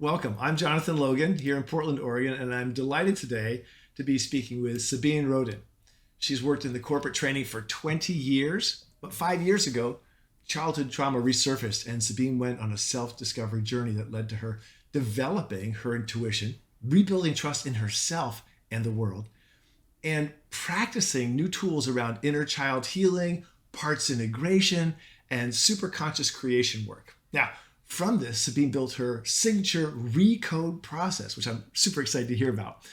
Welcome. I'm Jonathan Logan here in Portland, Oregon, and I'm delighted today to be speaking with Sabine Roden. She's worked in the corporate training for 20 years, but 5 years ago, childhood trauma resurfaced, and Sabine went on a self-discovery journey that led to her developing her intuition, rebuilding trust in herself and the world, and practicing new tools around inner child healing, parts integration, and superconscious creation work. Now, from this, Sabine built her signature Recode process, which I'm super excited to hear about,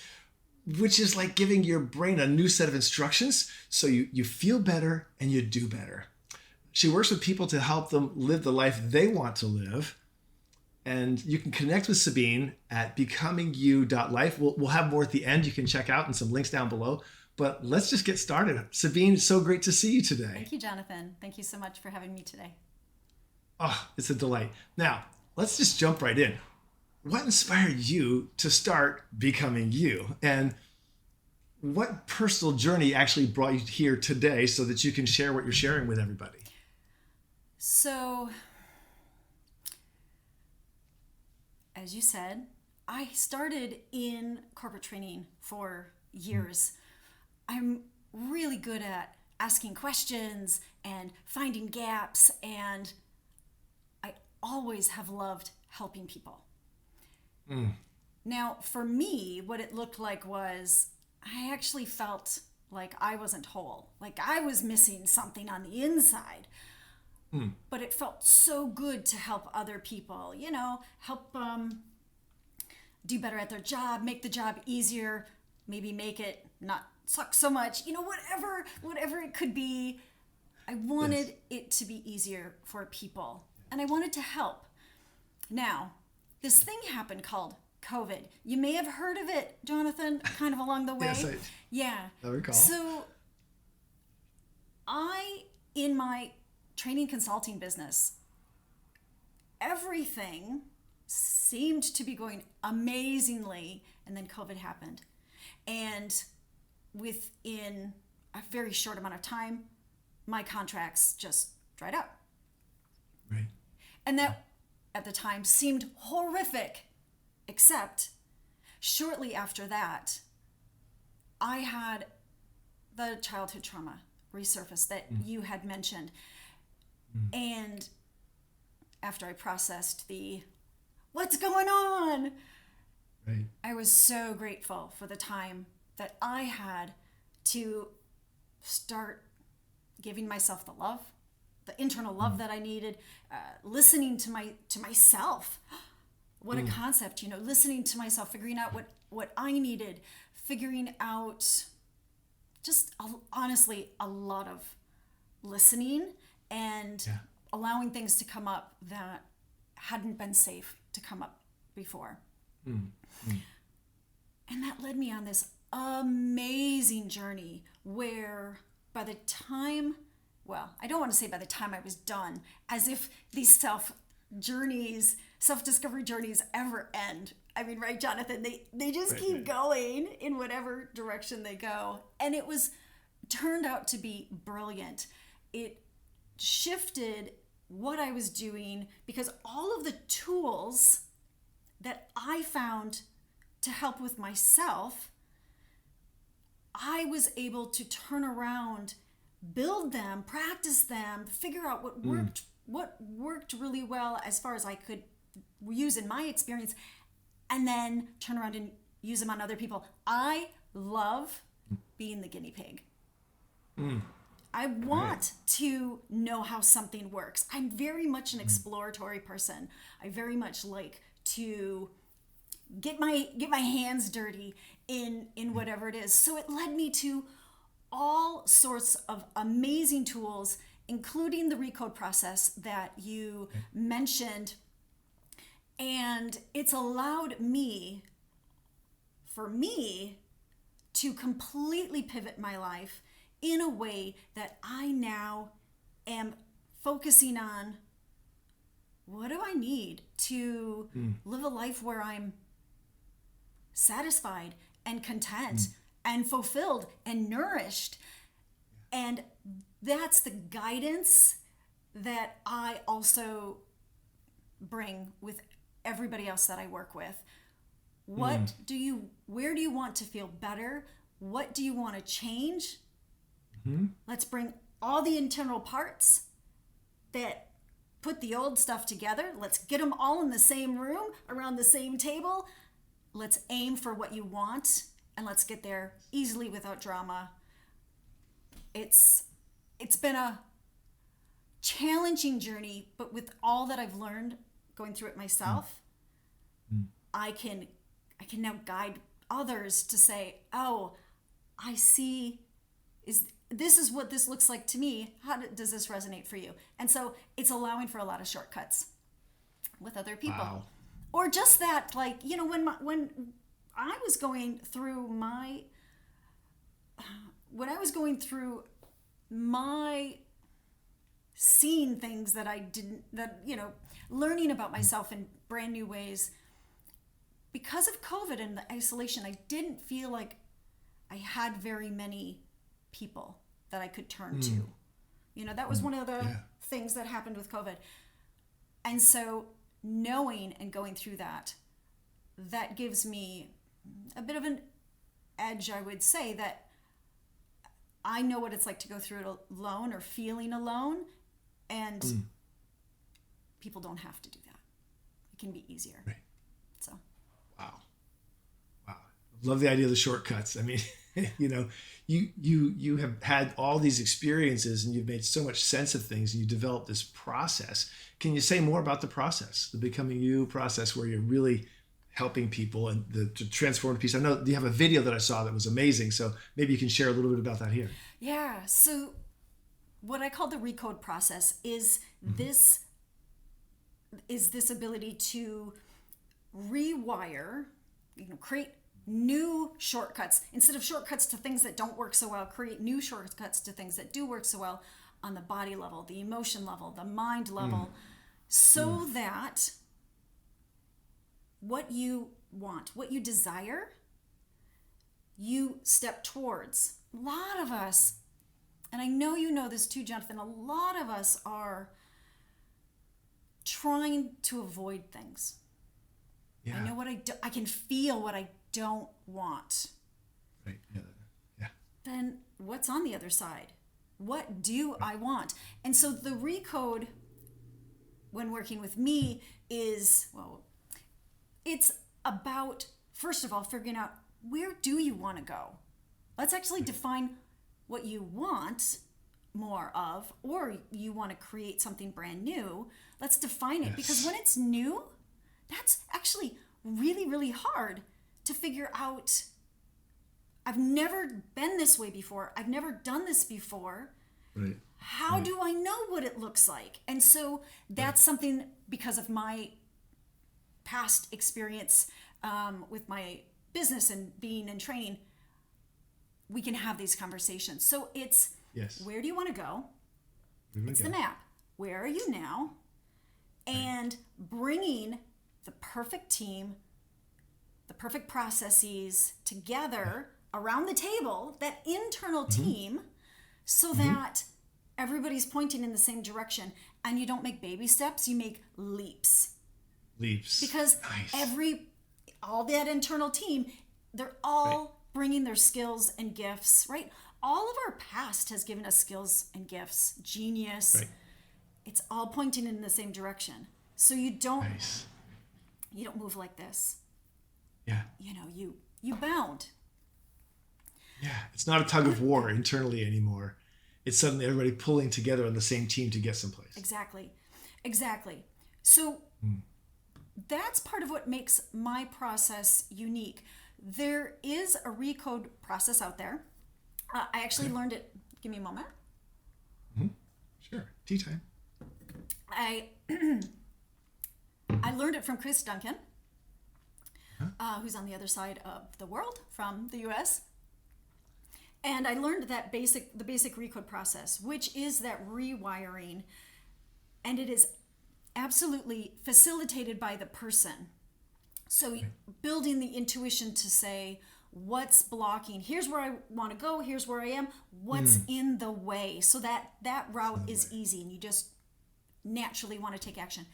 which is like giving your brain a new set of instructions so you feel better and you do better. She works with people to help them live the life they want to live. And you can connect with Sabine at becomingyou.life. We'll have more at the end you can check out and some links down below. But let's just get started. Sabine, it's so great to see you today. Thank you, Jonathan. Thank you so much for having me today. Oh, it's a delight. Now, let's just jump right in. What inspired you to start Becoming You? And what personal journey actually brought you here today so that you can share what you're sharing with everybody? So, as you said, I started in corporate training for years. I'm really good at asking questions and finding gaps, and I always have loved helping people. Now, for me, what it looked like was I actually felt like I wasn't whole, like I was missing something on the inside. But it felt so good to help other people, help do better at their job, make the job easier, maybe make it not suck so much, whatever it could be. I wanted it to be easier for people, and I wanted to help. Now, this thing happened called COVID. You may have heard of it, Jonathan, kind of along the way. Yes, I recall. So in my training consulting business, everything seemed to be going amazingly, and then COVID happened. And within a very short amount of time, my contracts just dried up. Right. And that at the time seemed horrific, except shortly after that, I had the childhood trauma resurface that you had mentioned. And after I processed the what's going on, Right. I was so grateful for the time that I had to start giving myself the love, the internal love that I needed, listening to myself. What a concept, listening to myself, figuring out what I needed, figuring out just honestly a lot of listening and allowing things to come up that hadn't been safe to come up before. And that led me on this amazing journey where by the time, I don't want to say by the time I was done, as if these self-discovery journeys ever end. I mean, right, Jonathan? They just keep going in whatever direction they go. And it turned out to be brilliant. It shifted what I was doing because all of the tools that I found to help with myself, I was able to turn around, build them, practice them, figure out what worked really well as far as I could use in my experience, and then turn around and use them on other people. I love being the guinea pig. I want to know how something works. I'm very much an exploratory person. I very much like to get my hands dirty in whatever it is. So it led me to all sorts of amazing tools, including the Recode process that you mentioned. And it's allowed me to completely pivot my life in a way that I now am focusing on what do I need to live a life where I'm satisfied and content and fulfilled and nourished. And that's the guidance that I also bring with everybody else that I work with. Where do you want to feel better? What do you want to change? Let's bring all the internal parts that put the old stuff together. Let's get them all in the same room, around the same table. Let's aim for what you want, and let's get there easily without drama. It's been a challenging journey, but with all that I've learned going through it myself, I can now guide others to say, oh, I see, this is what this looks like to me. How does this resonate for you? And so it's allowing for a lot of shortcuts with other people. Wow. Or just that, like, you know, when I was going through my seeing things learning about myself in brand new ways, because of COVID and the isolation, I didn't feel like I had very many people that I could turn to. You know, that was one of the things that happened with COVID. And so knowing and going through that gives me a bit of an edge, I would say, that I know what it's like to go through it alone or feeling alone, and people don't have to do that. It can be easier. Right. So. Wow. Love the idea of the shortcuts. I mean, you know, you have had all these experiences and you've made so much sense of things, and you developed this process. Can you say more about the process, the Becoming You process, where you're really helping people and the transformed piece? I know you have a video that I saw that was amazing, so maybe you can share a little bit about that here. Yeah. So what I call the Recode process is this ability to rewire, create new shortcuts. Instead of shortcuts to things that don't work so well, create new shortcuts to things that do work so well on the body level, the emotion level, the mind level, so that what you want, what you desire, you step towards. A lot of us, and I know you know this too, Jonathan, a lot of us are trying to avoid things. Yeah. I know what I can feel what I don't want. Right. Yeah. Then what's on the other side? What do I want? And so the Recode, when working with me, is, well, it's about, first of all, figuring out, where do you want to go? Let's actually define what you want more of, or you want to create something brand new. Let's define it, because when it's new, that's actually really, really hard to figure out. I've never been this way before. I've never done this before. Right. How do I know what it looks like? And so that's something, because of my past experience with my business and being in training, we can have these conversations. So it's, where do you want to go? It's the map. Where are you now? And bringing the perfect team, the perfect processes together around the table, that internal team, so that everybody's pointing in the same direction, and you don't make baby steps, you make leaps. Because all that internal team, they're all bringing their skills and gifts, right? All of our past has given us skills and gifts, genius. Right. It's all pointing in the same direction. So you don't move like this. Yeah. You know, you bound. Yeah. It's not a tug of war internally anymore. It's suddenly everybody pulling together on the same team to get someplace. Exactly. So that's part of what makes my process unique. There is a Recode process out there. I actually learned it. Give me a moment. Sure. Tea time. I learned it from Chris Duncan, who's on the other side of the world from the US. And I learned the basic Recode process, which is that rewiring, and it is absolutely facilitated by the person. So building the intuition to say, what's blocking? Here's where I want to go. Here's where I am. What's in the way? So that route is easy, and you just naturally want to take action.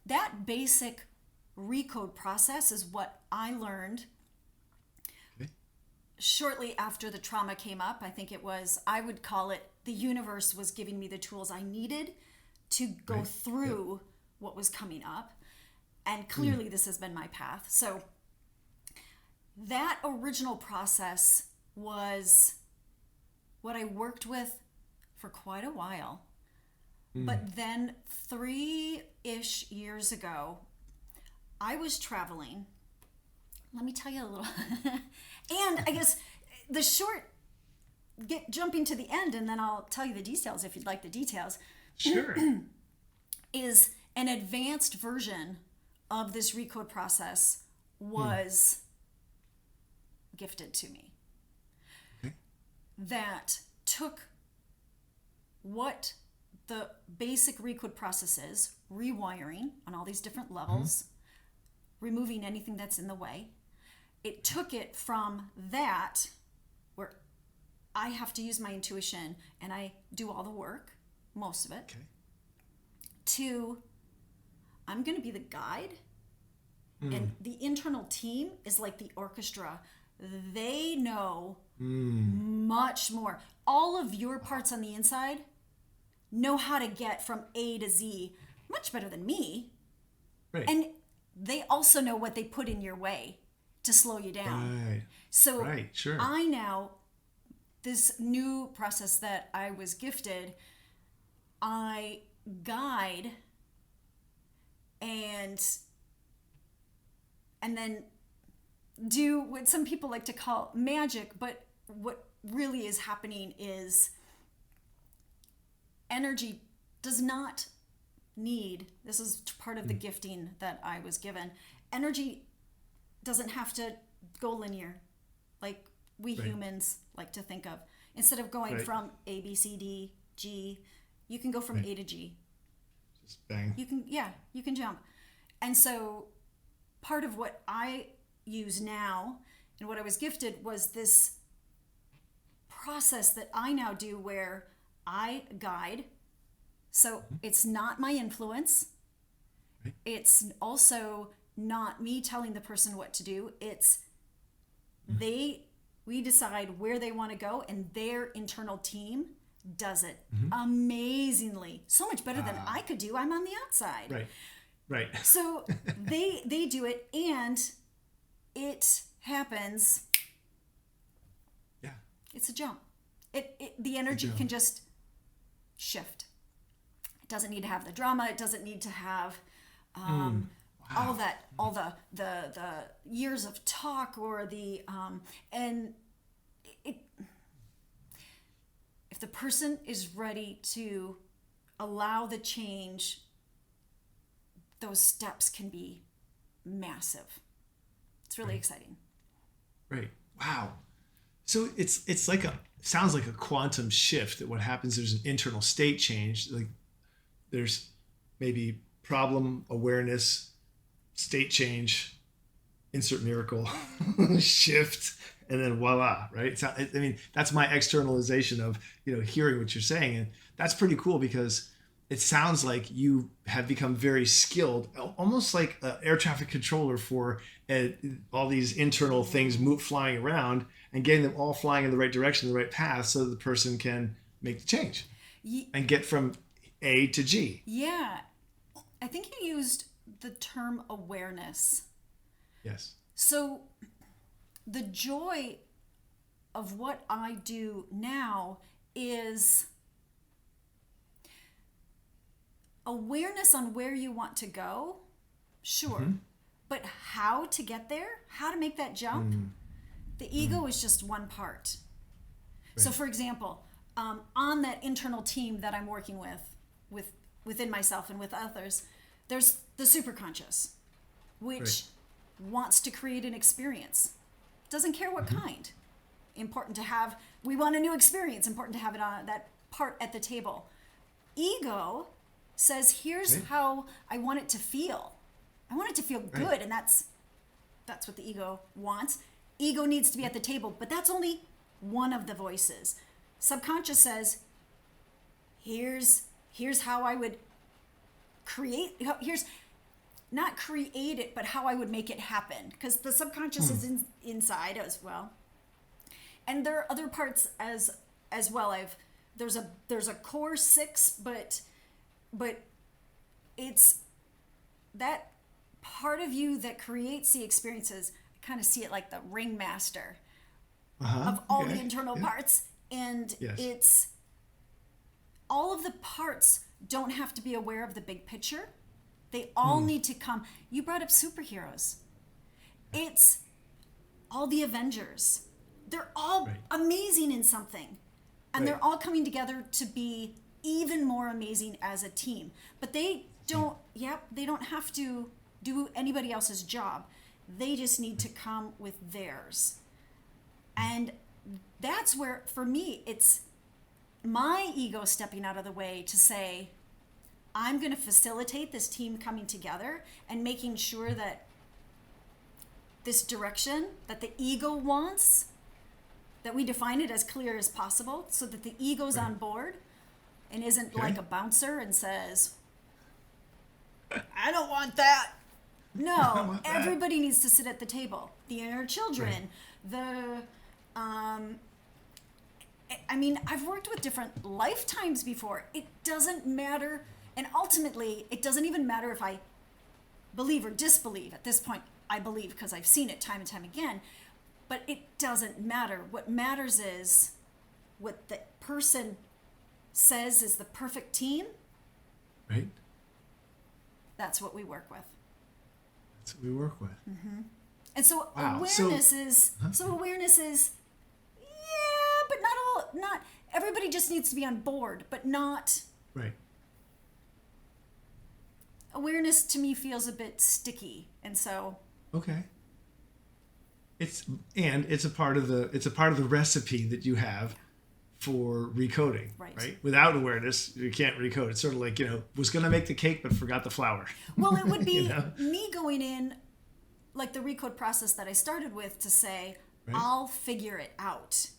That basic Recode Process is what I learned Okay. shortly after the trauma came up. I think it was, I would call it, the universe was giving me the tools I needed to go Right. through what was coming up. And clearly this has been my path. So that original process was what I worked with for quite a while. But then 3-ish years ago, I was traveling. Let me tell you a little. And I guess the short, jumping to the end, and then I'll tell you the details if you'd like the details, Sure. is an advanced version of this Recode process was gifted to me. Okay. That took what the basic Recode process is, rewiring on all these different levels, removing anything that's in the way. It took it from that, where I have to use my intuition and I do all the work, most of it, Okay. to I'm going to be the guide. And the internal team is like the orchestra. They know much more. All of your parts on the inside know how to get from A to Z much better than me. Right. And they also know what they put in your way to slow you down. Right. So Right. Sure. I now, this new process that I was gifted, I guide and then do what some people like to call magic, but what really is happening is energy does not need, this is part of the gifting that I was given, energy doesn't have to go linear like we Right. humans like to think of. Instead of going Right. from A, B, C, D, G, you can go from Right. A to G. Just bang. You can jump. And so part of what I use now and what I was gifted was this process that I now do where I guide. So it's not my influence. Right. It's also not me telling the person what to do. It's we decide where they want to go, and their internal team does it amazingly. So much better than I could do. I'm on the outside. Right. Right. So they do it, and it happens. Yeah. It's a jump. The energy jump. can just shift. It doesn't need to have the drama. It doesn't need to have all the years of talk or the and it. If the person is ready to allow the change, those steps can be massive. It's really exciting. Right. Wow. So it's like sounds like a quantum shift that what happens, there's an internal state change. Like there's maybe problem awareness, state change, insert miracle, shift, and then voila, right? So, I mean, that's my externalization of, hearing what you're saying. And that's pretty cool because it sounds like you have become very skilled, almost like an air traffic controller for all these internal things flying around and getting them all flying in the right direction, the right path, so that the person can make the change and get from A to G. Yeah. I think you used the term awareness. Yes. So the joy of what I do now is awareness on where you want to go, sure, but how to get there, how to make that jump, the ego is just one part. Right. So for example, on that internal team that I'm working within myself and with others, there's the superconscious, which wants to create an experience. Doesn't care what kind. Important to have, we want a new experience, important to have it on that part at the table. Ego says, here's how I want it to feel. I want it to feel good, and that's what the ego wants. Ego needs to be at the table, but that's only one of the voices. Subconscious says, here's how I would create, not create it, but how I would make it happen. Because the subconscious is inside as well. And there are other parts as well. There's a core 6, but it's that part of you that creates the experiences. I kind of see it like the ringmaster of all the internal parts. And it's all of the parts don't have to be aware of the big picture. They all need to come. You brought up superheroes. It's all the Avengers. They're all amazing in something. And they're all coming together to be even more amazing as a team. But they don't have to do anybody else's job. They just need to come with theirs. And that's where, for me, it's my ego stepping out of the way to say, I'm going to facilitate this team coming together and making sure that this direction that the ego wants, that we define it as clear as possible so that the ego's on board and isn't like a bouncer and says, I don't want that. No, everybody needs to sit at the table. The inner children, I mean, I've worked with different lifetimes before. It doesn't matter. And ultimately, it doesn't even matter if I believe or disbelieve. At this point, I believe because I've seen it time and time again. But it doesn't matter. What matters is what the person says is the perfect team. Right. That's what we work with. That's what we work with. Mm-hmm. And so awareness is, yeah, but not everybody just needs to be on board, but not. Right. Awareness to me feels a bit sticky, and so. Okay. It's a part of the recipe that you have for recoding, right? Without awareness, you can't recode. It's sort of like, was going to make the cake but forgot the flour. Well, it would be me going in, like the Recode process that I started with, to say, I'll figure it out,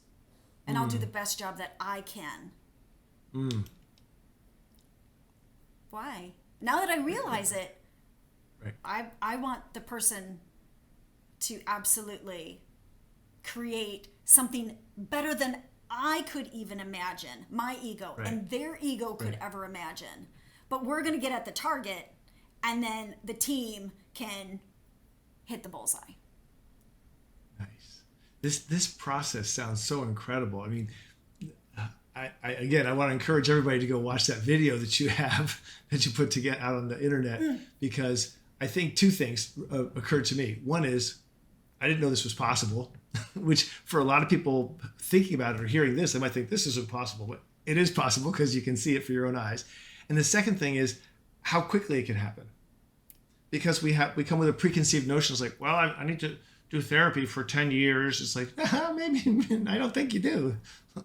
and I'll do the best job that I can. Why? Now that I realize it, I want the person to absolutely create something better than I could even imagine, my ego, and their ego could ever imagine. But we're going to get at the target, and then the team can hit the bullseye. Nice. This process sounds so incredible. I mean, I want to encourage everybody to go watch that video that you have, that you put together out on the internet, because I think two things occurred to me. One is, I didn't know this was possible, which for a lot of people thinking about it or hearing this, they might think this isn't possible, but it is possible because you can see it for your own eyes. And the second thing is how quickly it can happen. Because we come with a preconceived notion. It's like, well, I need to do therapy for 10 years. It's like, maybe, I don't think you do.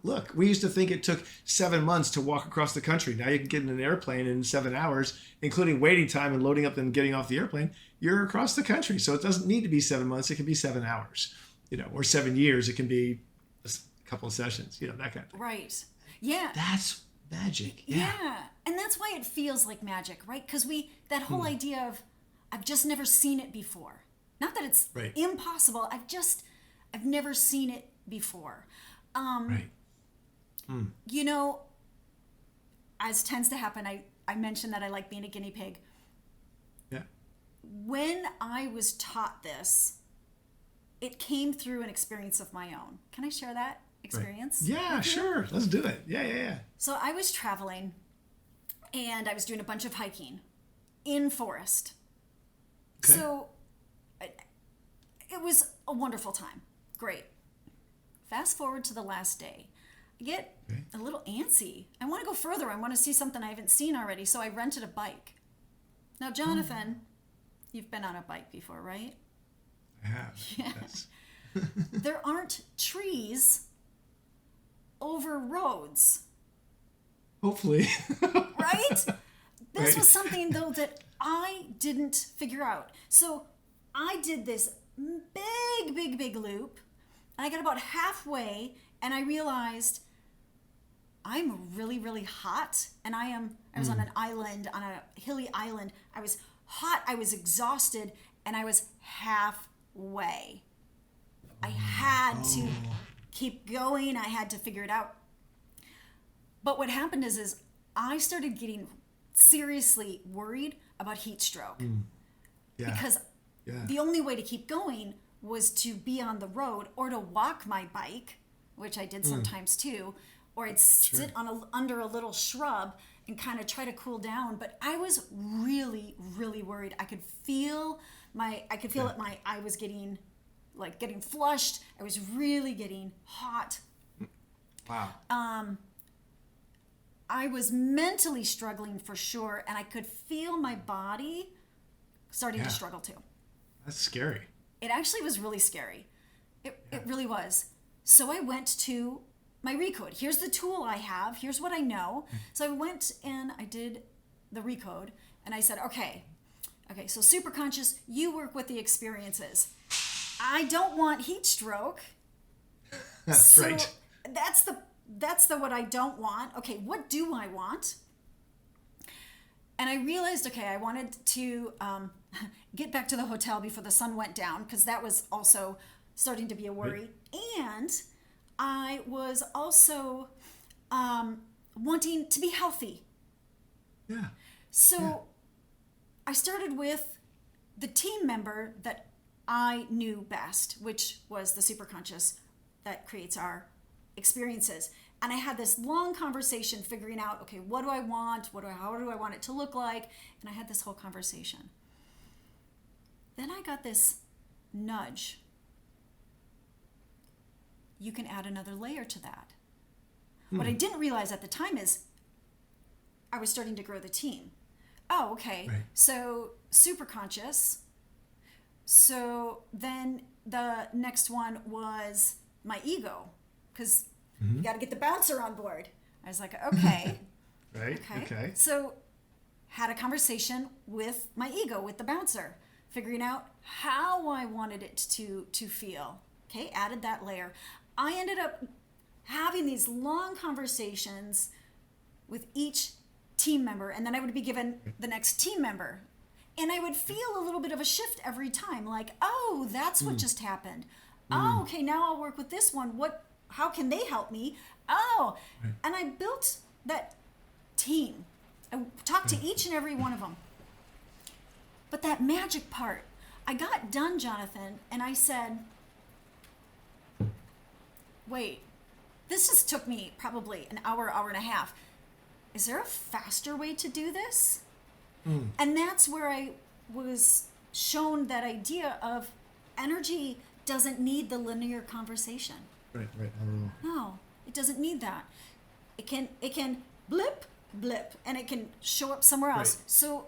Look, we used to think it took 7 months to walk across the country. Now you can get in an airplane in 7 hours, including waiting time and loading up and getting off the airplane. You're across the country. So it doesn't need to be 7 months. It can be 7 hours, or 7 years. It can be a couple of sessions, that kind of thing. Right. Yeah. That's magic. Yeah. And that's why it feels like magic, right? Because that whole idea of, I've just never seen it before. Not that it's impossible. I've never seen it before. As tends to happen, I mentioned that I like being a guinea pig. Yeah. When I was taught this, it came through an experience of my own. Can I share that experience? Yeah, sure. Let's do it. Yeah. So I was traveling, and I was doing a bunch of hiking in forest. Okay. So it was a wonderful time. Great. Fast forward to the last day. I get a little antsy. I want to go further. I want to see something I haven't seen already. So I rented a bike. Now, Jonathan, you've been on a bike before, right? I have. Yeah. Yes. There aren't trees over roads. Hopefully. Right? This was something, though, that I didn't figure out. So I did this big loop, and I got about halfway, and I realized I'm really hot, and I was on an island, on a hilly island. I was hot, I was exhausted, and I was halfway. I had to keep going. I had to figure it out. But what happened is I started getting seriously worried about heat stroke. Yeah. Because the only way to keep going was to be on the road or to walk my bike, which I did sometimes too, or I'd sit under a little shrub and kind of try to cool down. But I was really, really worried. I could feel that I was getting flushed. I was really getting hot. Wow. I was mentally struggling for sure, and I could feel my body starting to struggle too. That's scary. It actually was really scary. It really was. So I went to my Recode. Here's the tool I have. Here's what I know. So I went and I did the Recode, and I said, okay, so superconscious, you work with the experiences. I don't want heat stroke. So Right. that's the what I don't want. Okay, what do I want? And I realized, okay, I wanted to get back to the hotel before the sun went down, because that was also starting to be a worry. Right. And I was also wanting to be healthy. Yeah. So I started with the team member that I knew best, which was the superconscious that creates our experiences. And I had this long conversation figuring out, okay, what do I want? How do I want it to look like? And I had this whole conversation. Then I got this nudge. You can add another layer to that. What I didn't realize at the time is I was starting to grow the team. Oh, okay. Right. So superconscious. So then the next one was my ego, because you got to get the bouncer on board. I was like, okay. Right. Okay. So had a conversation with my ego, with the bouncer, figuring out how I wanted it to feel. Okay, added that layer. I ended up having these long conversations with each team member, and then I would be given the next team member. And I would feel a little bit of a shift every time, like, oh, that's what just happened. Oh, okay, now I'll work with this one. How can they help me? Oh, and I built that team. I talked to each and every one of them. But that magic part, I got done, Jonathan, and I said, wait, this just took me probably an hour and a half. Is there a faster way to do this? And that's where I was shown that idea of energy doesn't need the linear conversation. Right. No, it doesn't need that. It can blip, and it can show up somewhere else. Right. So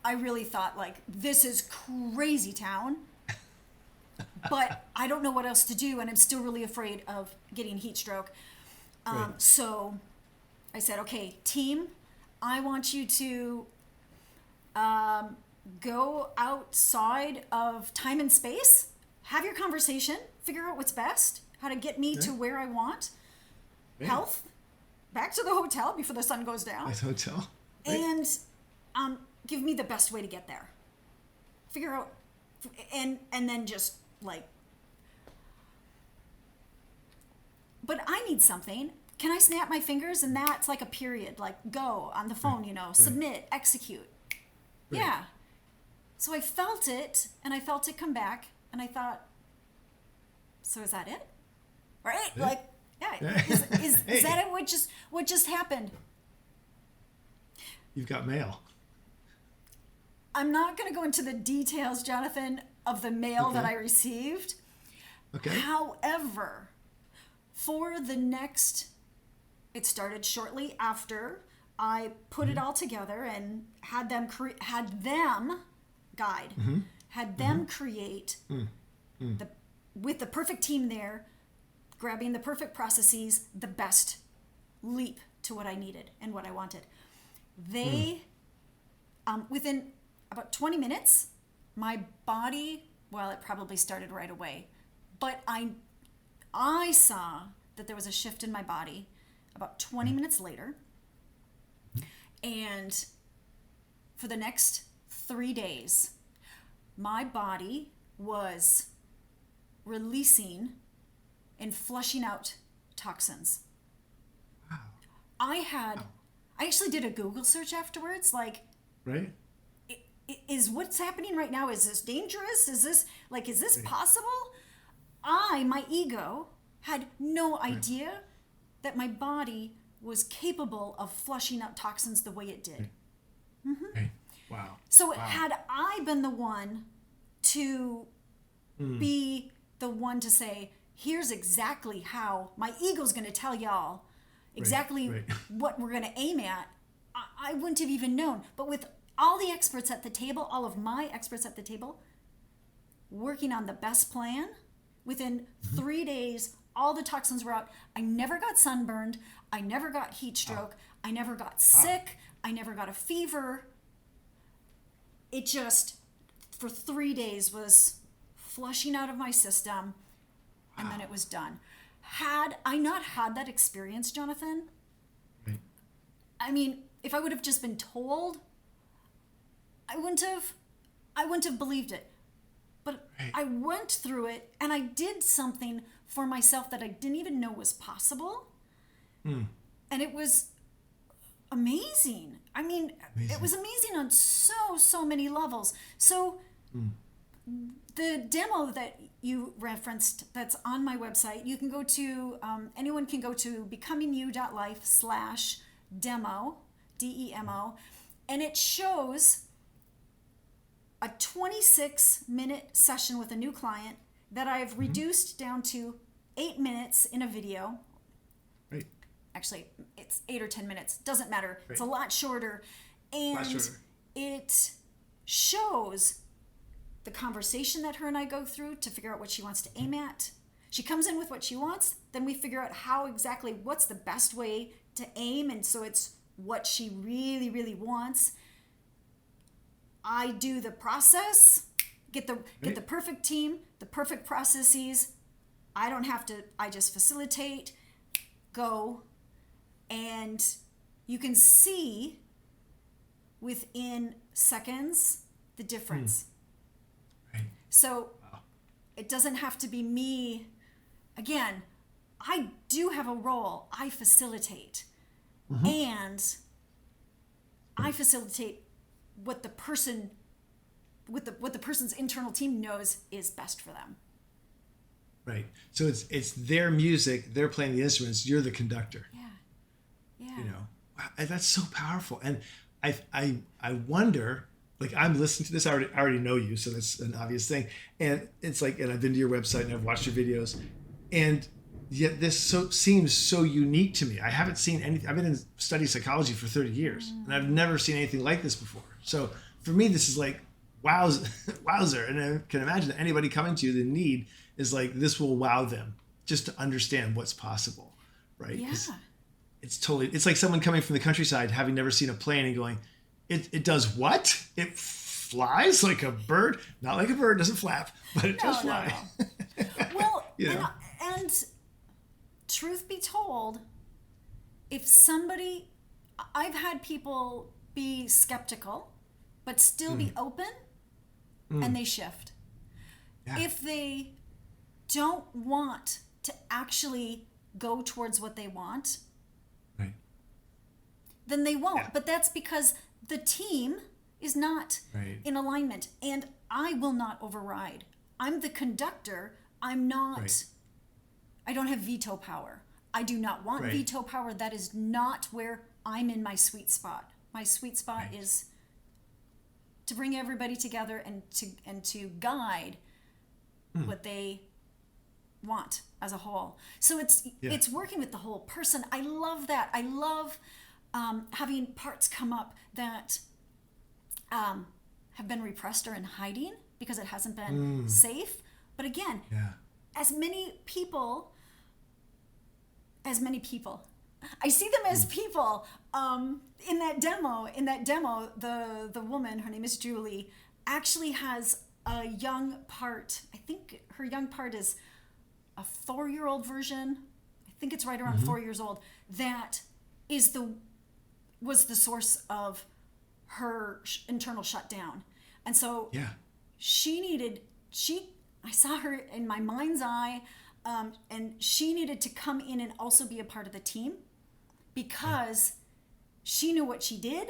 I really thought, like, this is crazy town, but I don't know what else to do, and I'm still really afraid of getting heat stroke. So I said, okay, team, I want you to go outside of time and space, have your conversation, figure out what's best, how to get me to where I want, health, back to the hotel before the sun goes down. Nice hotel. And give me the best way to get there. Figure out, and then just like, but I need something. Can I snap my fingers? And that's like a period, like go on the phone, submit, execute. Right. Yeah. So I felt it, and I felt it come back, and I thought, so is that it? Right? Yeah. Like, is that it? What just happened? You've got mail. I'm not going to go into the details, Jonathan, of the mail that I received. Okay. However, for the next, it started shortly after I put it all together and had them create with the perfect team there, grabbing the perfect processes, the best leap to what I needed and what I wanted. They, within about 20 minutes, my body, well, it probably started right away, but I saw that there was a shift in my body about 20 minutes later, and for the next 3 days, my body was releasing and flushing out toxins. Wow. I actually did a Google search afterwards, like, Right? is what's happening right now, is this dangerous? Is this possible? My ego had no idea that my body was capable of flushing out toxins the way it did. Right. Wow. So had I been the one to be the one to say, here's exactly how my ego's going to tell y'all exactly what we're going to aim at, I wouldn't have even known. But with all the experts at the table, all of my experts at the table, working on the best plan, within 3 days, all the toxins were out. I never got sunburned. I never got heat stroke. I never got sick. I never got a fever. It just, for 3 days, was flushing out of my system, and then it was done. Had I not had that experience, Jonathan, I mean, if I would have just been told, I wouldn't have believed it. But I went through it, and I did something for myself that I didn't even know was possible. And it was amazing. I mean, it was amazing on so many levels. So the demo that you referenced that's on my website, you can go to, anyone can go to becomingyou.life/demo, DEMO, and it shows a 26-minute session with a new client that I've reduced down to 8 minutes in a video. Right. Actually, it's 8 or 10 minutes. Doesn't matter. It's a lot shorter. And it shows the conversation that her and I go through to figure out what she wants to aim at. She comes in with what she wants. Then we figure out what's the best way to aim. And so it's what she really, really wants. I do the process, get the perfect team, the perfect processes. I don't have to, I just facilitate, go, and you can see within seconds the difference. So it doesn't have to be me. Again, I do have a role. I facilitate. And I facilitate what the person's internal team knows is best for them. Right. So it's their music, they're playing the instruments, you're the conductor. Yeah. You know, wow, that's so powerful. And I wonder, like, I'm listening to this, I already know you, so that's an obvious thing. And it's like, and I've been to your website and I've watched your videos, and yet this seems so unique to me. I haven't seen anything. I've been in study psychology for 30 years, and I've never seen anything like this before. So for me, this is like, wowzer. And I can imagine that anybody coming to you, the need is like, this will wow them just to understand what's possible, right? Yeah. It's like someone coming from the countryside, having never seen a plane and going, it does what? It flies like a bird? Not like a bird, doesn't flap, but it does fly. No. Well, You know? and truth be told, I've had people be skeptical, but still be open, and they shift. Yeah. If they don't want to actually go towards what they want, then they won't. Yeah. But that's because the team is not in alignment, and I will not override. I'm the conductor. I'm not, I don't have veto power. I do not want veto power. That is not where I'm in my sweet spot. My sweet spot is to bring everybody together and to guide what they want as a whole. So it's working with the whole person. I love that. I love having parts come up that have been repressed or in hiding because it hasn't been safe. But again, as many people, I see them as people. In that demo, the woman, her name is Julie, actually has a young part. I think her young part is a 4-year-old version. I think it's right around 4 years old. That was the source of her internal shutdown. And so Yeah. I saw her in my mind's eye, and she needed to come in and also be a part of the team because she knew what she did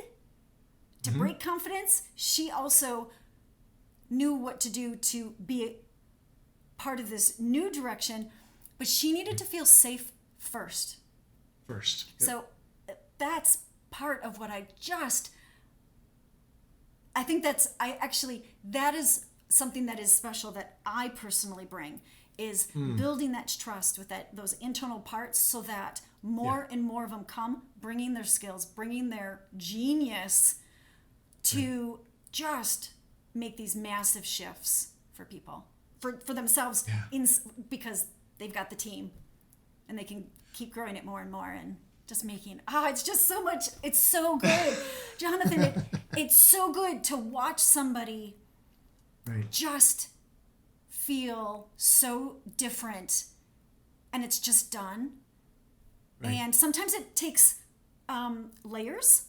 to break confidence. She also knew what to do to be a part of this new direction, but she needed to feel safe first. Yep. So that's part of what that is something that is special that I personally bring, is building that trust with those internal parts so that more and more of them come, bringing their skills, bringing their genius to just make these massive shifts for people, for themselves, because they've got the team and they can keep growing it more and more and just making, it's just so much. It's so good. Jonathan, it's so good to watch somebody just feel so different, and it's just done. And sometimes it takes layers.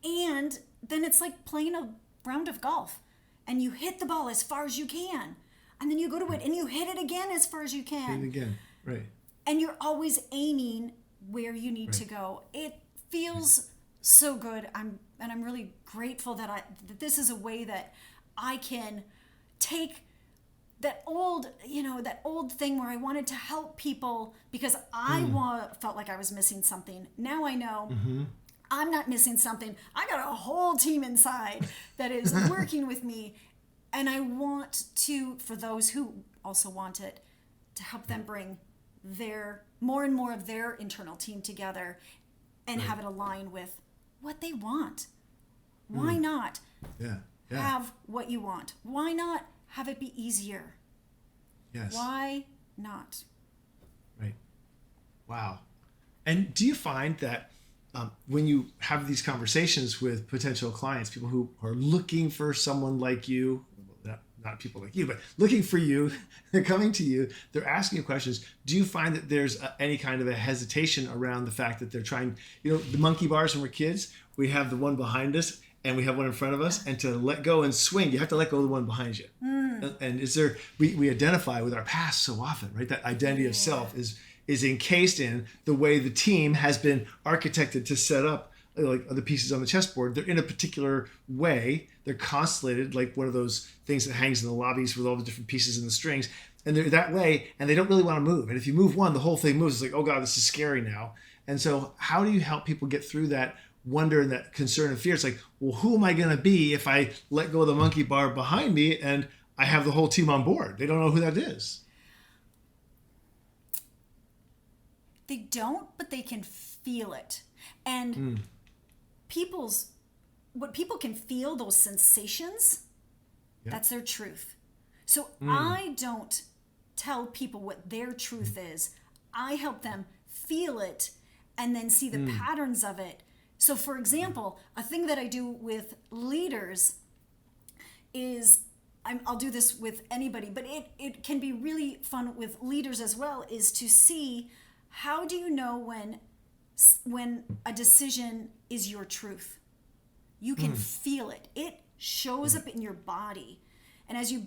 And then it's like playing a round of golf, and you hit the ball as far as you can, and then you go to it and you hit it again as far as you can. Hit it again, right. And you're always aiming where you need to go. It feels so good. I'm really grateful that this is a way that I can take that old thing where I wanted to help people because I felt like I was missing something. Now I know I'm not missing something. I got a whole team inside that is working with me, and I want to, for those who also want it, to help them bring more and more of their internal team together and have it align with what they want. Why not have what you want? Why not have it be easier? Yes. Why not? Right. Wow. And do you find that when you have these conversations with potential clients, people who are looking for someone like you, not people like you, but looking for you, they're coming to you, they're asking you questions. Do you find that there's any kind of a hesitation around the fact that they're trying, the monkey bars when we're kids, we have the one behind us and we have one in front of us, and to let go and swing, you have to let go of the one behind you. And is there, we identify with our past so often, right? That identity of self is encased in the way the team has been architected to set up, like the pieces on the chessboard. They're in a particular way. They're constellated like one of those things that hangs in the lobbies with all the different pieces and the strings. And they're that way, and they don't really want to move. And if you move one, the whole thing moves. It's like, oh God, this is scary now. And so how do you help people get through that wonder and that concern and fear? It's like, well, who am I going to be if I let go of the monkey bar behind me and I have the whole team on board? They don't know who that is. They don't, but they can feel it. And what people can feel, those sensations, that's their truth. So I don't tell people what their truth is. I help them feel it and then see the patterns of it. So for example, a thing that I do with leaders is, I'll do this with anybody, but it can be really fun with leaders as well, is to see, how do you know when a decision is your truth? You can feel it. It shows up in your body. And as you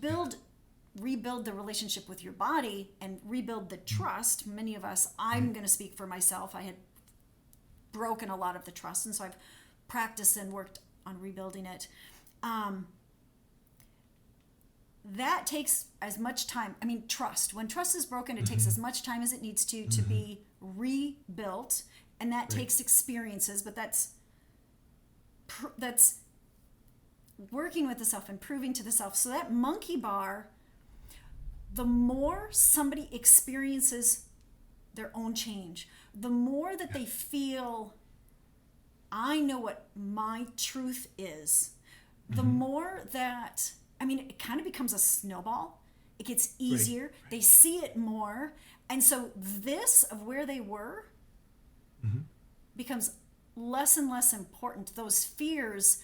rebuild the relationship with your body and rebuild the trust, many of us, I'm going to speak for myself, I had broken a lot of the trust, and so I've practiced and worked on rebuilding it. That takes as much time. I mean, trust. When trust is broken, it takes as much time as it needs to be rebuilt, and that takes experiences. But that's working with the self and proving to the self. So that monkey bar, the more somebody experiences their own change, the more that they feel, I know what my truth is, the more that, it kind of becomes a snowball. It gets easier. Right. They see it more. And so this of where they were becomes less and less important. Those fears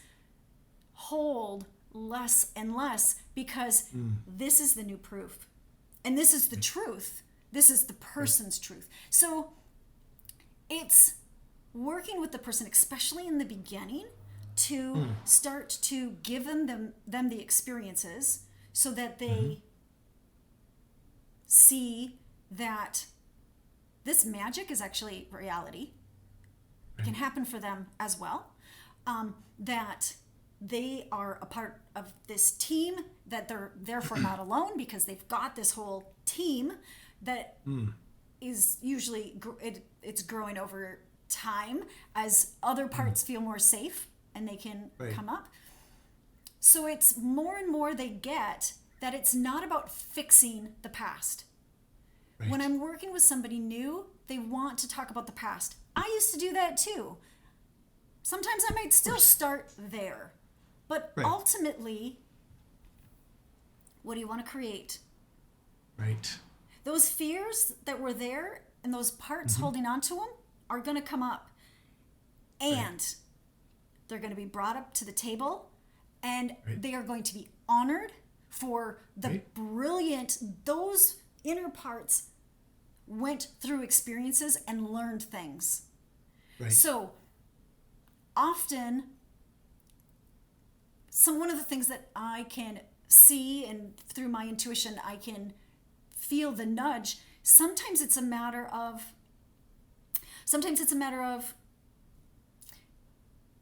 hold less and less because this is the new proof. And this is the truth. This is the person's truth. So it's working with the person, especially in the beginning, to start to give them the experiences so that they see that this magic is actually reality. It can happen for them as well. That they are a part of this team, that they're therefore not alone because they've got this whole team that is usually, it's growing over time as other parts feel more safe and they can come up. So it's more and more they get that it's not about fixing the past. Right. When I'm working with somebody new, they want to talk about the past. I used to do that too. Sometimes I might still start there. But ultimately, what do you want to create? Right. Those fears that were there and those parts holding on to them are going to come up. And they're going to be brought up to the table, and they are going to be honored for the brilliant, those inner parts went through experiences and learned things. Right. So often, one of the things that I can see, and through my intuition I can feel the nudge, sometimes it's a matter of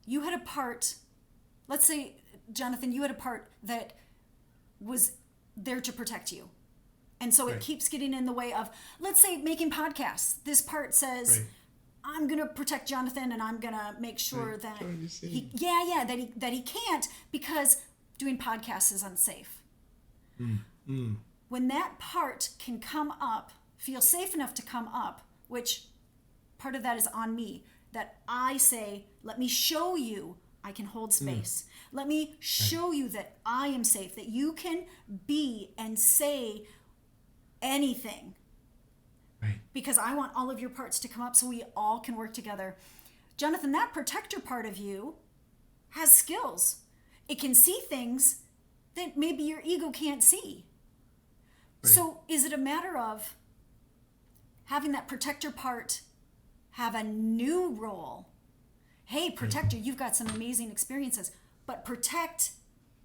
you had a part, let's say, Jonathan, you had a part that was there to protect you. And so it keeps getting in the way of, let's say, making podcasts. This part says, I'm going to protect Jonathan, and I'm going to make sure that that he can't, because doing podcasts is unsafe. When that part can come up, feel safe enough to come up, which part of that is on me, that I say, let me show you I can hold space. Let me show you that I am safe, that you can be and say anything. Because I want all of your parts to come up so we all can work together. Jonathan, that protector part of you has skills. It can see things that maybe your ego can't see. So is it a matter of having that protector part have a new role? Hey, protector, you've got some amazing experiences, but protect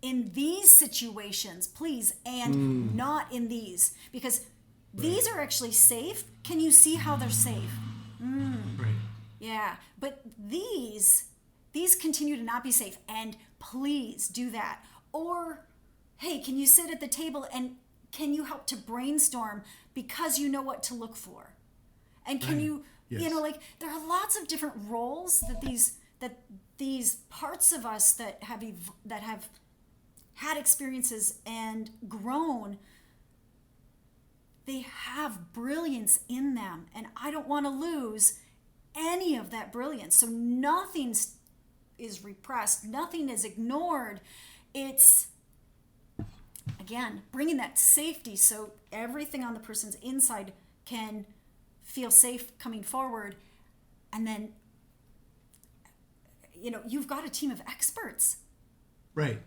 in these situations, please, and not in these, because these are actually safe. Can you see how they're safe? Yeah, but these continue to not be safe, and please do that. Or, hey, can you sit at the table and can you help to brainstorm because you know what to look for? And can you, like, there are lots of different roles that these parts of us that have had experiences and grown, they have brilliance in them, and I don't want to lose any of that brilliance. So nothing is repressed, nothing is ignored. It's, again, bringing that safety so everything on the person's inside can feel safe coming forward. And then, you've got a team of experts. Right.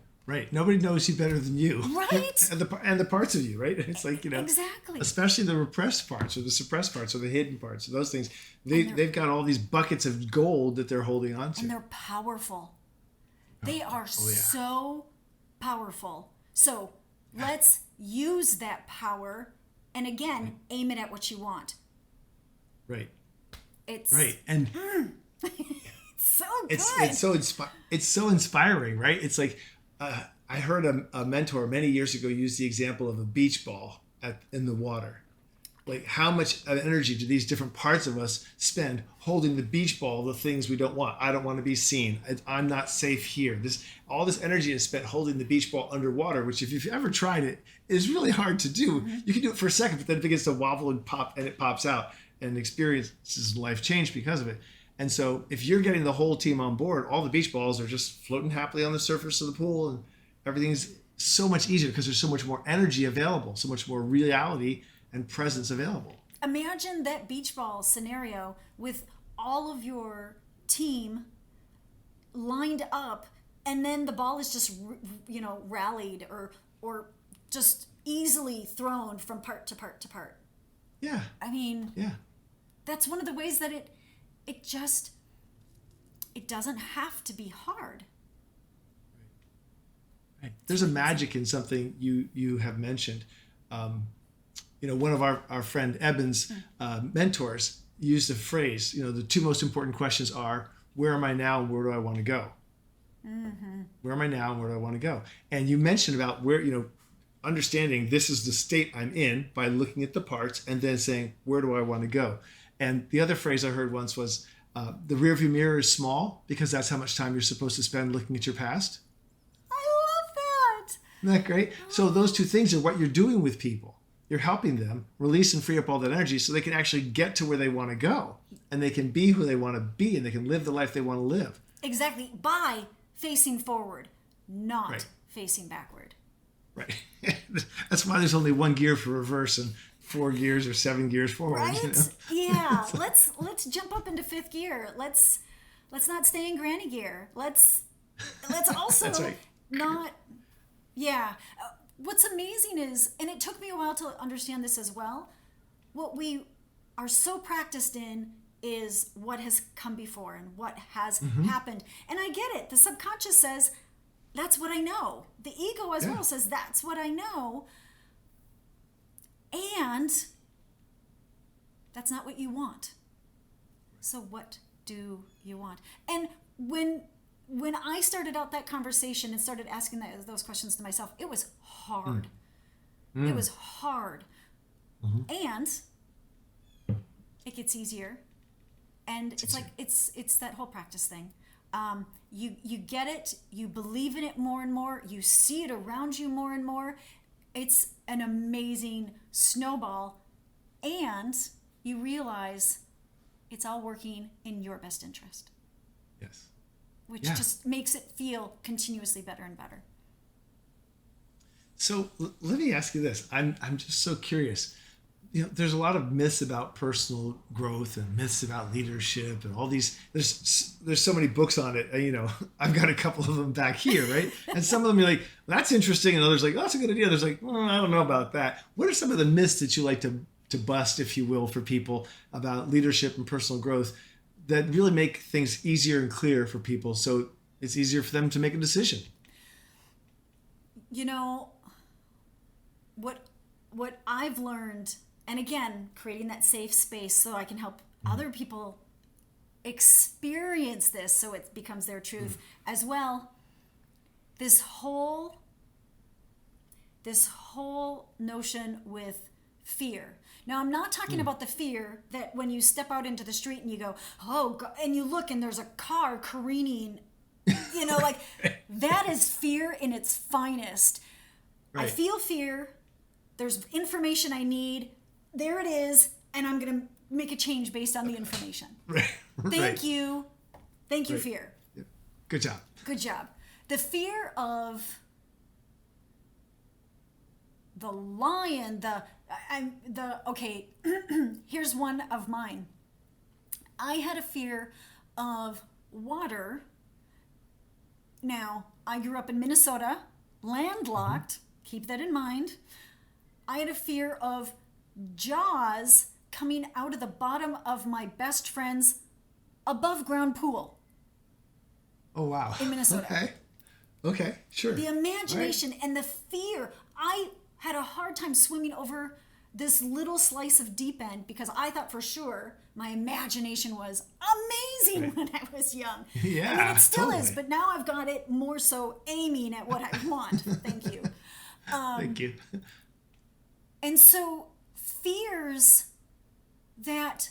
Nobody knows you better than you. Right. and the parts of you, right? It's like, exactly. Especially the repressed parts or the suppressed parts or the hidden parts, those things. They've got all these buckets of gold that they're holding on to. And they're powerful. They are so powerful. So let's use that power and, again, aim it at what you want. Right. It's and it's so good. It's so inspiring, right? It's like I heard a mentor many years ago use the example of a beach ball in the water. Like, how much energy do these different parts of us spend holding the beach ball, the things we don't want? I don't want to be seen. I'm not safe here. All this energy is spent holding the beach ball underwater, which, if you've ever tried it, is really hard to do. You can do it for a second, but then it begins to wobble and pop, and it pops out, and experiences life change because of it. And so if you're getting the whole team on board, all the beach balls are just floating happily on the surface of the pool, and everything's so much easier because there's so much more energy available, so much more reality and presence available. Imagine that beach ball scenario with all of your team lined up, and then the ball is just, rallied or just easily thrown from part to part to part. Yeah. I mean, that's one of the ways that it just it doesn't have to be hard. Right. There's a magic in something you have mentioned. One of our friend Eben's mentors used a phrase, the two most important questions are, where am I now and where do I want to go? Mm-hmm. Where am I now and where do I want to go? And you mentioned about where, understanding this is the state I'm in by looking at the parts and then saying, where do I want to go? And the other phrase I heard once was, the rearview mirror is small because that's how much time you're supposed to spend looking at your past. I love that. Isn't that great? So those two things are what you're doing with people. You're helping them release and free up all that energy so they can actually get to where they want to go and they can be who they want to be and they can live the life they want to live. Exactly. By facing forward, not facing backward. Right. That's why there's only one gear for reverse and 4 gears or 7 gears forward. Right? Yeah. Let's jump up into 5th gear. Let's not stay in granny gear. Let's also That's right. not. Yeah. What's amazing is, and it took me a while to understand this as well, what we are so practiced in is what has come before and what has happened. And I get it. The subconscious says, that's what I know. The ego as well says, that's what I know. And that's not what you want. So what do you want? And when I started out that conversation and started asking those questions to myself, it was hard. It was hard. And it gets easier. And it's like, it's that whole practice thing. You get it, you believe in it more and more, you see it around you more and more. It's an amazing snowball. And you realize it's all working in your best interest. Yes. Which just makes it feel continuously better and better. So let me ask you this. I'm just so curious. There's a lot of myths about personal growth and myths about leadership and all these. There's so many books on it. I've got a couple of them back here, right? And some of them you're like, that's interesting, and others like, oh, that's a good idea. There's like, I don't know about that. What are some of the myths that you like to bust, if you will, for people about leadership and personal growth that really make things easier and clearer for people so it's easier for them to make a decision? What I've learned, and again, creating that safe space so I can help other people experience this so it becomes their truth as well. This whole notion with fear. Now, I'm not talking about the fear that when you step out into the street and you go, oh, God, and you look and there's a car careening, like that is fear in its finest. Right. I feel fear. There's information I need. There it is. And I'm going to make a change based on the information. Right. Thank you. Thank you, fear. Yeah. Good job. Good job. The fear of the lion, okay, here's one of mine. I had a fear of water. Now, I grew up in Minnesota, landlocked. Keep that in mind. I had a fear of jaws coming out of the bottom of my best friend's above ground pool. Oh, wow. In Minnesota. Okay, sure. The imagination and the fear. I had a hard time swimming over this little slice of deep end because I thought for sure my imagination was amazing when I was young. Yeah, I mean, it still totally is, but now I've got it more so aiming at what I want. Thank you. Thank you. And so fears that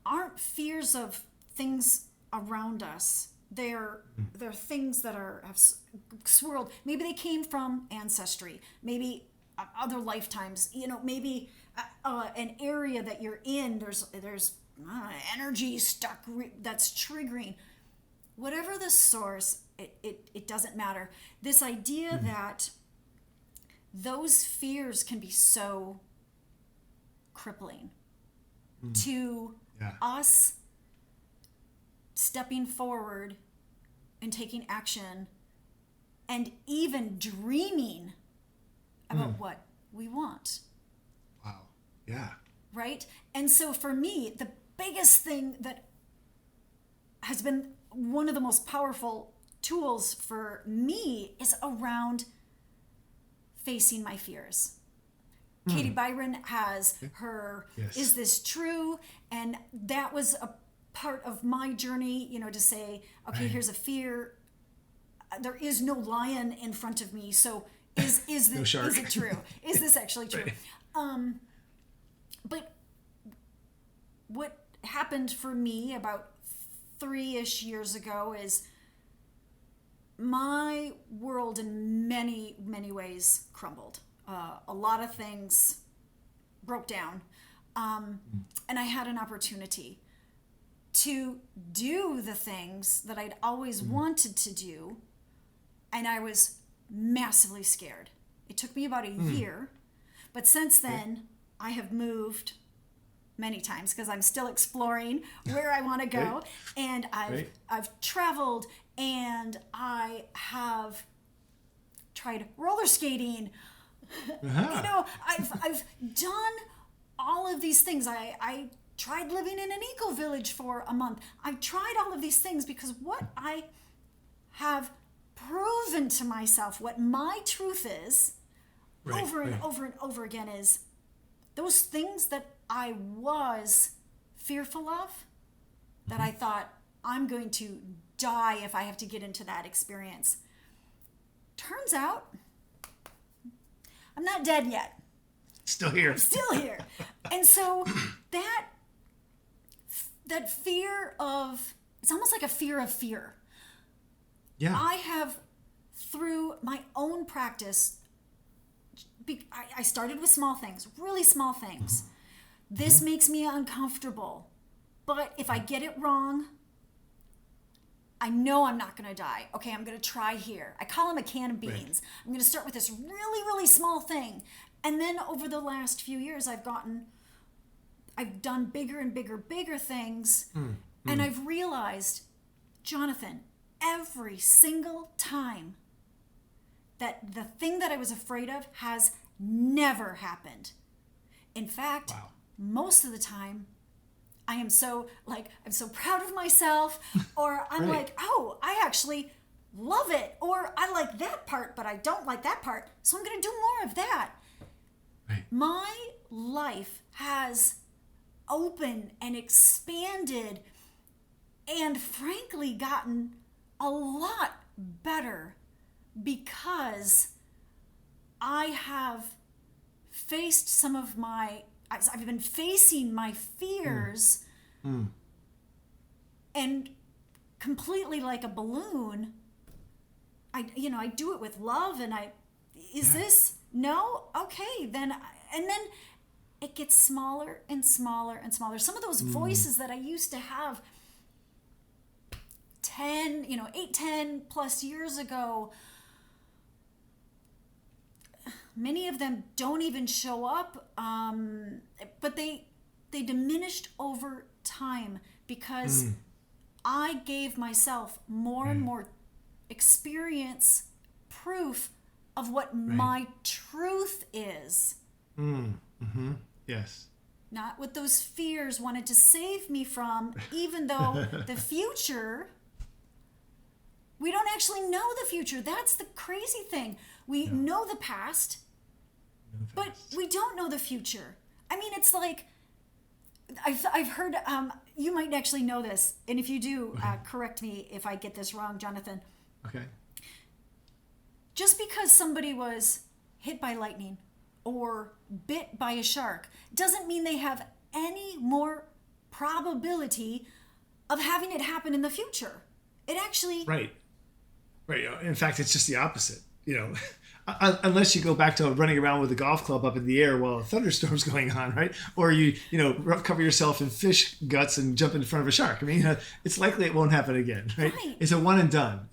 aren't fears of things around us. They're things that have swirled. Maybe they came from ancestry. Maybe other lifetimes. Maybe an area that you're in. There's energy stuck that's triggering. Whatever the source, it doesn't matter. This idea that those fears can be so crippling to us stepping forward and taking action and even dreaming about what we want. Wow. Yeah. Right? And so for me, the biggest thing that has been one of the most powerful tools for me is around facing my fears. Katie Byron has her, Yes. Is This True? And that was a part of my journey, to say, okay, Right. here's a fear. There is no lion in front of me. So is No this, shark. is it true? Is this actually true? Right. But what happened for me about 3-ish years ago is my world in many, many ways crumbled. A lot of things broke down. And I had an opportunity to do the things that I'd always wanted to do. And I was massively scared. It took me about a year. But since then, I have moved many times because I'm still exploring where I want to go. Right. And I've traveled, and I have tried roller skating. Uh-huh. I've done all of these things. I tried living in an eco village for a month. I tried all of these things because what I have proven to myself, what my truth is, Right, over and right. over and over again, is those things that I was fearful of, that I thought I'm going to die if I have to get into that experience. Turns out, I'm not dead yet. Still here. Still here. And so that fear of, it's almost like a fear of fear. Yeah. I have, through my own practice, I started with small things, really small things. This makes me uncomfortable. But if I get it wrong, I know I'm not going to die. Okay, I'm going to try here. I call them a can of beans. Right. I'm going to start with this really, really small thing. And then over the last few years, I've done bigger and bigger things. And I've realized, Jonathan, every single time that the thing that I was afraid of has never happened. In fact, Wow. most of the time, I'm so proud of myself, or I'm Right. like, oh, I actually love it, or I like that part, but I don't like that part, so I'm going to do more of that. Right. My life has opened and expanded and frankly gotten a lot better because I have faced I've been facing my fears and completely like a balloon. I do it with love, and this? No? Okay, then, and then it gets smaller and smaller and smaller. Some of those voices that I used to have 10 plus years ago, many of them don't even show up, but they diminished over time because I gave myself more and more experience, proof of what my truth is. Yes. Not what those fears wanted to save me from, even though the future, we don't actually know the future. That's the crazy thing. We know the past, but we don't know the future. I mean, it's like, I've heard, you might actually know this, and if you do, correct me if I get this wrong, Jonathan. Okay. Just because somebody was hit by lightning or bit by a shark doesn't mean they have any more probability of having it happen in the future. It actually... Right. In fact, it's just the opposite. Unless you go back to running around with a golf club up in the air while a thunderstorm's going on, right? Or you cover yourself in fish guts and jump in front of a shark. I mean, it's likely it won't happen again, right? It's a one and done.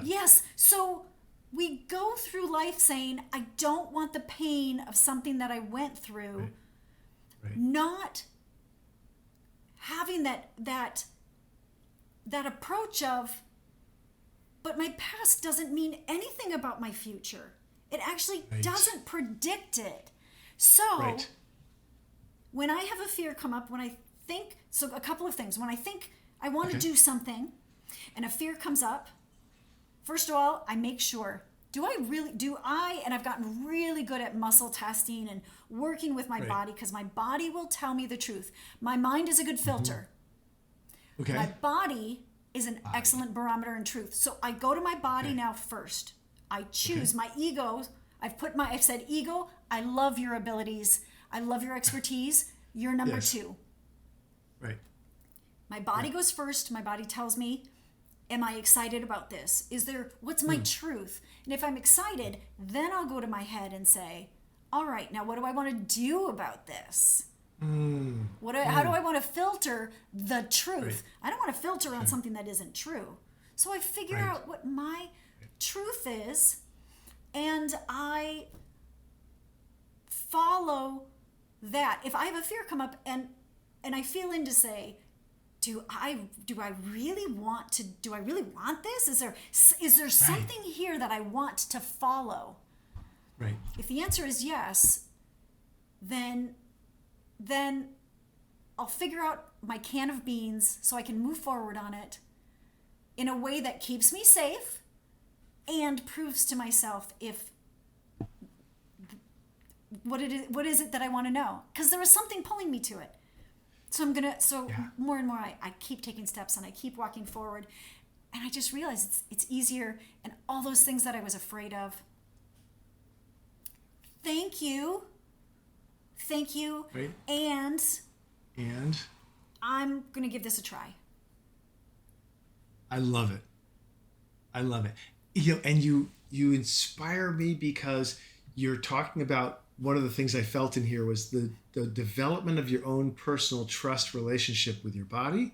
Yes. So we go through life saying, I don't want the pain of something that I went through. Right. Not having that approach of, but my past doesn't mean anything about my future. It actually doesn't predict it. So when I have a fear come up, so a couple of things. When I think I want to do something, and a fear comes up, first of all, I make sure, and I've gotten really good at muscle testing and working with my body, because my body will tell me the truth. My mind is a good filter. Okay. My body is an excellent barometer in truth. So I go to my body now first. I choose my ego. I've said, ego, I love your abilities. I love your expertise. You're number two. Right. My body goes first. My body tells me, am I excited about this? What's my truth? And if I'm excited, then I'll go to my head and say, all right, now what do I want to do about this? How do I want to filter the truth? Right. I don't want to filter on something that isn't true. So I figure out what my truth is, and I follow that. If I have a fear come up and I feel in to say, do I really want this? Is there something here that I want to follow? Right. If the answer is yes, then I'll figure out my can of beans so I can move forward on it in a way that keeps me safe and proves to myself what is it that I want to know, because there is something pulling me to it. So more and more I keep taking steps and I keep walking forward, and I just realize it's easier, and all those things that I was afraid of. Thank you. Right. And I'm going to give this a try. I love it. And you inspire me, because you're talking about, one of the things I felt in here was the development of your own personal trust relationship with your body,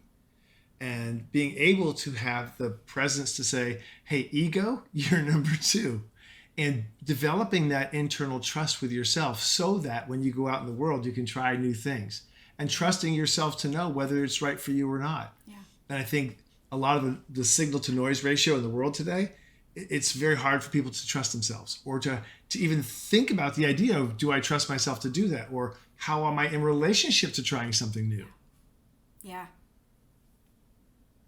and being able to have the presence to say, hey, ego, you're number two. And developing that internal trust with yourself, so that when you go out in the world, you can try new things, and trusting yourself to know whether it's right for you or not. Yeah. And I think a lot of the signal to noise ratio in the world today, it's very hard for people to trust themselves, or to even think about the idea of, do I trust myself to do that? Or how am I in relationship to trying something new? Yeah.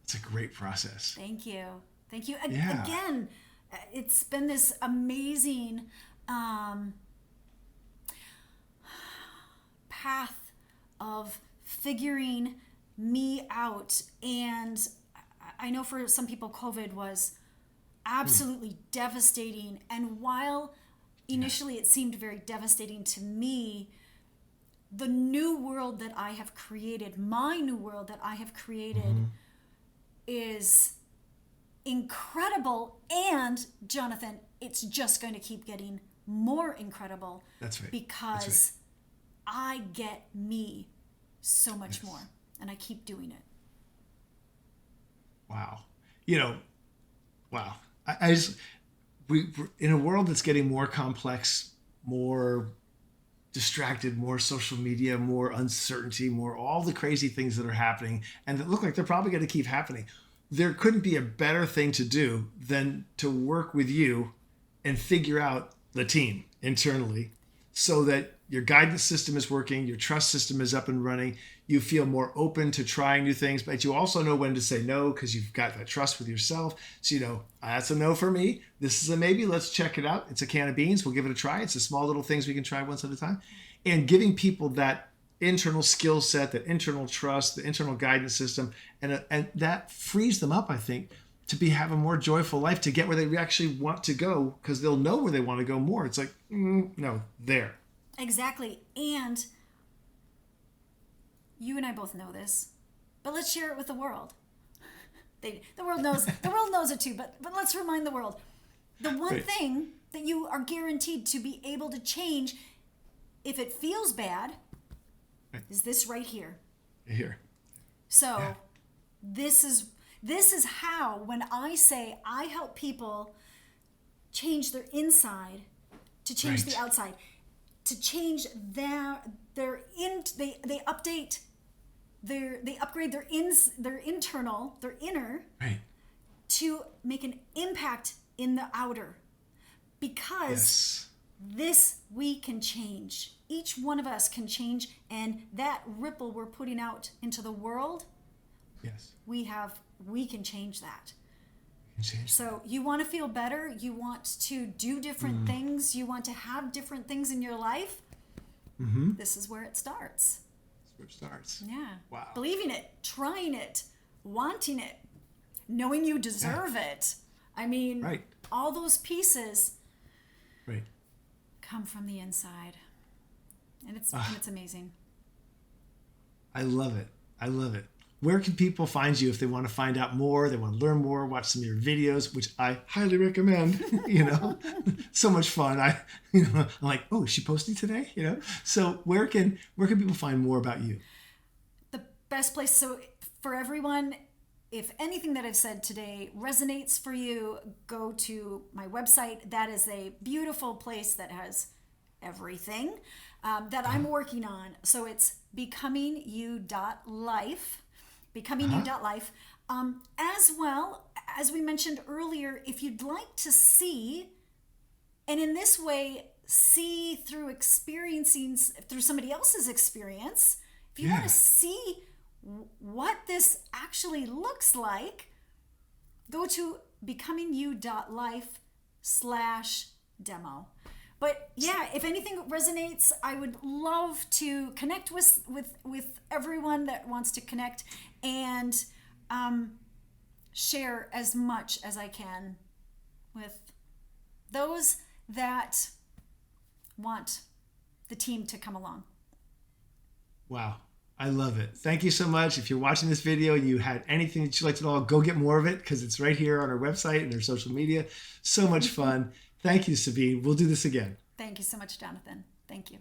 It's a great process. Thank you. Again, it's been this amazing path of figuring me out. And I know for some people, COVID was absolutely devastating. And while initially it seemed very devastating to me, the new world that I have created, my new world that I have created, is incredible. And Jonathan, it's just going to keep getting more incredible. That's right. Because I get me so much more, and I keep doing it. Wow. Wow. We're in a world that's getting more complex, more distracted, more social media, more uncertainty, more all the crazy things that are happening, and that look like they're probably going to keep happening. There couldn't be a better thing to do than to work with you and figure out the team internally, so that your guidance system is working, your trust system is up and running, you feel more open to trying new things, but you also know when to say no, because you've got that trust with yourself. So that's a no for me. This is a maybe. Let's check it out. It's a can of beans. We'll give it a try. It's the small little things we can try once at a time. And giving people that internal skill set, that internal trust, the internal guidance system, and that frees them up, I think, to have a more joyful life, to get where they actually want to go, because they'll know where they want to go more. It's like, no, there. Exactly. And you and I both know this, but let's share it with the world. The world knows it too, but let's remind the world. The one thing that you are guaranteed to be able to change, if it feels bad, is this right here. Here. So this is how, when I say I help people change their inside to change the outside, to change they upgrade their internal, their inner, to make an impact in the outer. Because this we can change. Each one of us can change, and that ripple we're putting out into the world, we have we can change that. So you want to feel better, you want to do different things, you want to have different things in your life. This is where it starts. That's where it starts. Yeah. Wow. Believing it, trying it, wanting it, knowing you deserve it. I mean, all those pieces come from the inside. And it's amazing. I love it. I love it. Where can people find you if they want to find out more, they want to learn more, watch some of your videos, which I highly recommend, so much fun. I'm like, oh, is she posting today? So where can people find more about you? The best place. So for everyone, if anything that I've said today resonates for you, go to my website. That is a beautiful place that has everything that I'm working on. So it's becomingyou.life. becomingyou.life. As well, as we mentioned earlier, if you'd like to see, and in this way, see through somebody else's experience, if you want to see what this actually looks like, go to becomingyou.life/demo. But yeah, if anything resonates, I would love to connect with everyone that wants to connect and share as much as I can with those that want the team to come along. Wow. I love it. Thank you so much. If you're watching this video and you had anything that you'd like to know, go get more of it because it's right here on our website and our social media. So much fun. Thank you, Sabine. We'll do this again. Thank you so much, Jonathan. Thank you.